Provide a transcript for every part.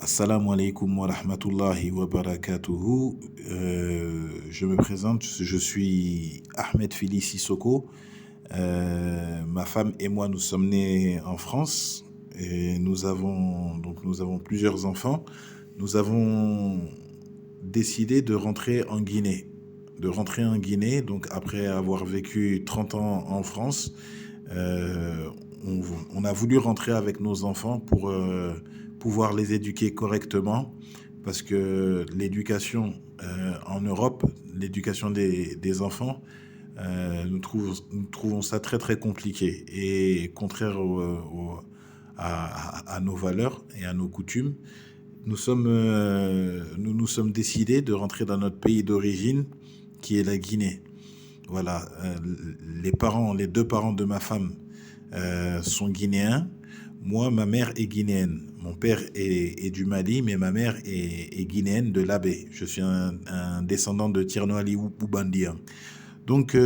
Assalamu alaikum wa rahmatullahi wa barakatuhu. Je me présente, je suis Ahmed Fili Sissoko. Ma femme et moi, nous sommes nés en France et nous avons plusieurs enfants. Nous avons décidé de rentrer en Guinée. Donc après avoir vécu 30 ans en France, euh, on a voulu rentrer avec nos enfants pour pouvoir les éduquer correctement, parce que l'éducation en Europe, l'éducation des enfants, nous trouvons ça très très compliqué et contraire à nos valeurs et à nos coutumes. Nous sommes décidés de rentrer dans notre pays d'origine, qui est la Guinée. Voilà, les deux parents de ma femme sont guinéens. Moi, ma mère est guinéenne. Mon père est du Mali, mais ma mère est guinéenne de Labé. Je suis un descendant de Tierno Ali Boubandia. Donc,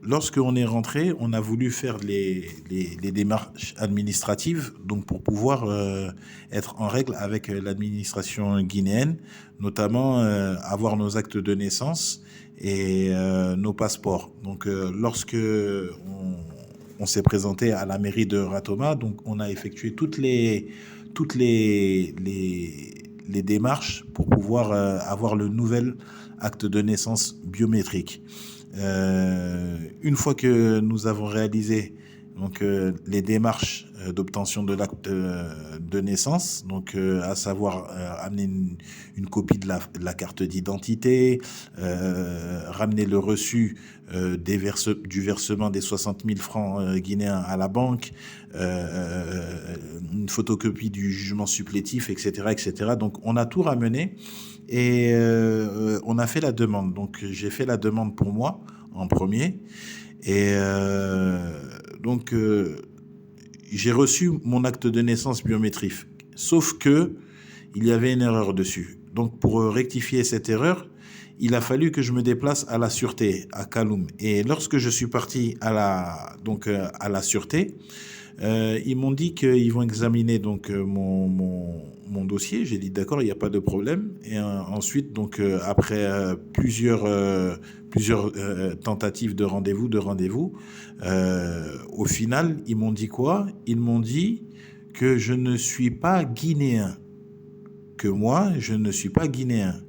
lorsqu'on est rentré, on a voulu faire les démarches administratives, donc pour pouvoir être en règle avec l'administration guinéenne, notamment avoir nos actes de naissance et nos passeports. Donc, lorsque on s'est présenté à la mairie de Ratoma, donc on a effectué toutes les démarches pour pouvoir avoir le nouvel acte de naissance biométrique. Une fois que nous avons réalisé les démarches d'obtention de l'acte de naissance, à savoir amener une copie de la carte d'identité, ramener le reçu du versement des 60 000 francs guinéens à la banque, une photocopie du jugement supplétif, etc., etc. Donc on a tout ramené et on a fait la demande. Donc j'ai fait la demande pour moi en premier et j'ai reçu mon acte de naissance biométrique. Sauf que il y avait une erreur dessus. Donc pour rectifier cette erreur, il a fallu que je me déplace à la sûreté, à Kaloum. Et lorsque je suis parti à la sûreté, ils m'ont dit qu'ils vont examiner mon dossier. J'ai dit d'accord, il n'y a pas de problème. Et ensuite, après plusieurs tentatives de rendez-vous, au final, ils m'ont dit quoi? Ils m'ont dit que je ne suis pas guinéen, que moi, je ne suis pas guinéen.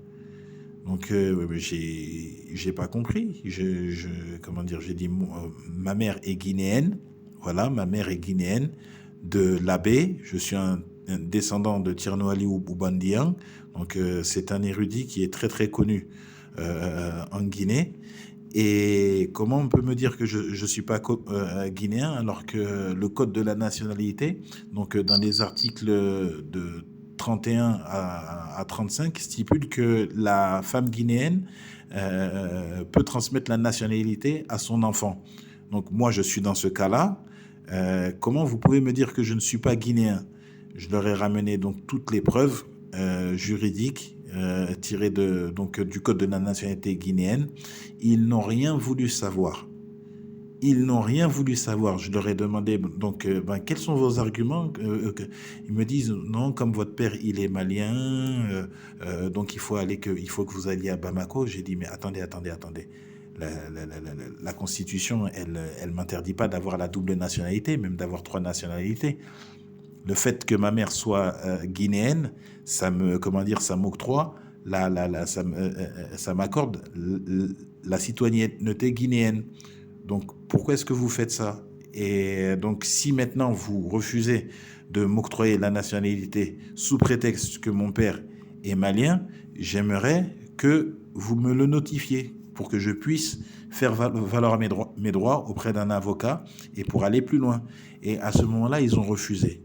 Donc, j'ai pas compris. Comment dire, j'ai dit, ma mère est guinéenne. Voilà, ma mère est guinéenne de Labé. Je suis un descendant de Tierno Ali Boubandian. Donc, c'est un érudit qui est très très connu en Guinée. Et comment on peut me dire que je ne suis pas guinéen, alors que le code de la nationalité, dans les articles de 31 à 35, stipule que la femme guinéenne peut transmettre la nationalité à son enfant. Donc moi, je suis dans ce cas-là. Comment vous pouvez me dire que je ne suis pas guinéen? Je leur ai ramené donc toutes les preuves juridiques tirées du code de la nationalité guinéenne. Ils n'ont rien voulu savoir. Ils n'ont rien voulu savoir. Je leur ai demandé, quels sont vos arguments? Ils me disent, non, comme votre père, il est malien, donc il faut que vous alliez à Bamako. J'ai dit, mais attendez. La Constitution, elle m'interdit pas d'avoir la double nationalité, même d'avoir 3 nationalités. Le fait que ma mère soit guinéenne, ça m'octroie, ça m'accorde la citoyenneté guinéenne. Donc, pourquoi est-ce que vous faites ça? Et donc, si maintenant vous refusez de m'octroyer la nationalité sous prétexte que mon père est malien, j'aimerais que vous me le notifiez pour que je puisse faire valoir mes droits auprès d'un avocat et pour aller plus loin. Et à ce moment-là, ils ont refusé.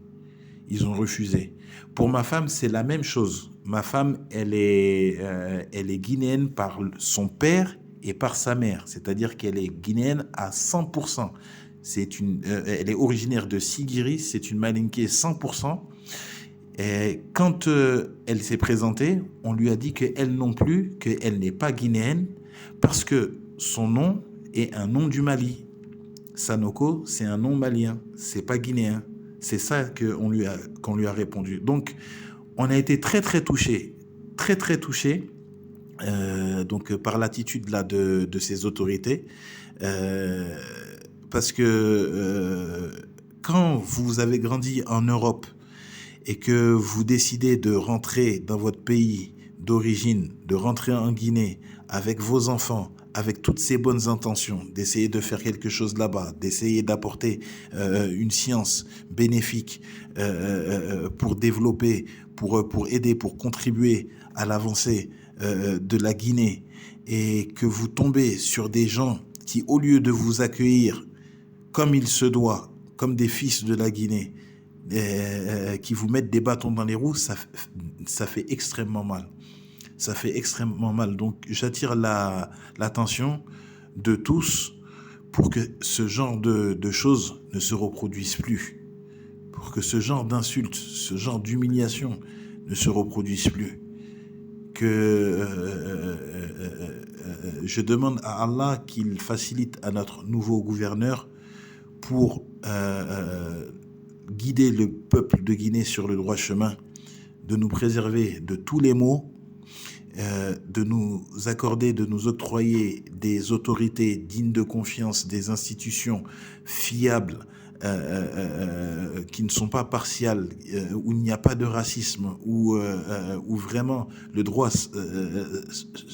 Pour ma femme, c'est la même chose. Ma femme, elle est guinéenne par son père et par sa mère. C'est-à-dire qu'elle est guinéenne à 100%. Elle est originaire de Sigiri, c'est une Malinké 100%. Et quand elle s'est présentée, on lui a dit qu'elle non plus, qu'elle n'est pas guinéenne, parce que son nom est un nom du Mali. Sanoko, c'est un nom malien, c'est pas guinéen. C'est ça qu'on lui a répondu. Donc, on a été très, très touchés, très, très touchés donc, par l'attitude là de ces autorités. Parce que quand vous avez grandi en Europe et que vous décidez de rentrer dans votre pays d'origine, de rentrer en Guinée avec vos enfants, avec toutes ces bonnes intentions, d'essayer de faire quelque chose là-bas, d'essayer d'apporter une science bénéfique pour développer, pour aider, pour contribuer à l'avancée de la Guinée, et que vous tombez sur des gens qui, au lieu de vous accueillir comme il se doit, comme des fils de la Guinée, qui vous mettent des bâtons dans les roues, ça fait extrêmement mal. Ça fait extrêmement mal. Donc, j'attire l'attention de tous pour que ce genre de choses ne se reproduisent plus. Pour que ce genre d'insultes, ce genre d'humiliation ne se reproduise plus. Je demande à Allah qu'il facilite à notre nouveau gouverneur pour guider le peuple de Guinée sur le droit chemin, de nous préserver de tous les maux, de nous accorder, de nous octroyer des autorités dignes de confiance, des institutions fiables, qui ne sont pas partiales, où il n'y a pas de racisme, où vraiment le droit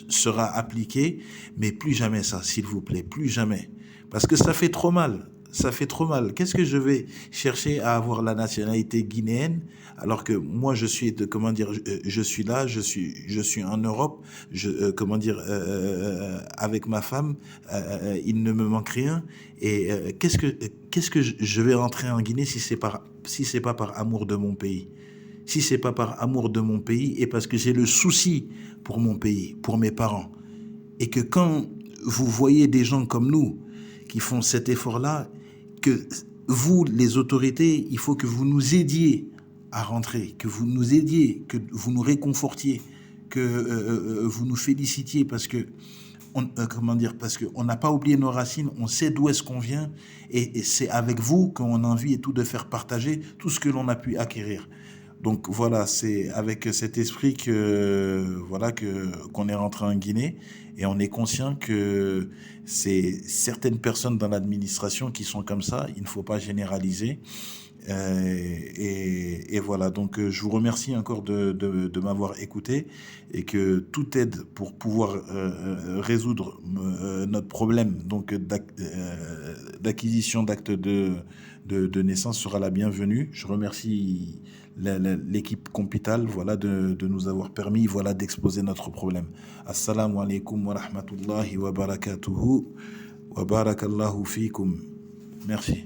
sera appliqué, mais plus jamais ça, s'il vous plaît, plus jamais. Parce que ça fait trop mal. Ça fait trop mal. Qu'est-ce que je vais chercher à avoir la nationalité guinéenne alors que moi je suis je suis là, je suis en Europe, avec ma femme, il ne me manque rien. Et qu'est-ce que je vais rentrer en Guinée si c'est pas par amour de mon pays? Si c'est pas par amour de mon pays et parce que j'ai le souci pour mon pays, pour mes parents, et que quand vous voyez des gens comme nous qui font cet effort-là, que vous, les autorités, il faut que vous nous aidiez à rentrer, que vous nous aidiez, que vous nous réconfortiez, que vous nous félicitiez, parce que parce qu'on n'a pas oublié nos racines, on sait d'où est-ce qu'on vient, et c'est avec vous qu'on a envie et tout de faire partager tout ce que l'on a pu acquérir. Donc voilà, c'est avec cet esprit qu'on est rentré en Guinée, et on est conscient que c'est certaines personnes dans l'administration qui sont comme ça. Il ne faut pas généraliser. Et voilà, donc je vous remercie encore de m'avoir écouté, et que toute aide pour pouvoir résoudre notre problème donc d'acquisition d'actes de naissance sera la bienvenue. Je remercie l'équipe Compital, voilà, de nous avoir permis, voilà, d'exposer notre problème. Assalamu alaikum wa rahmatullahi wa barakatuhu wa barakallahu fikum. Merci.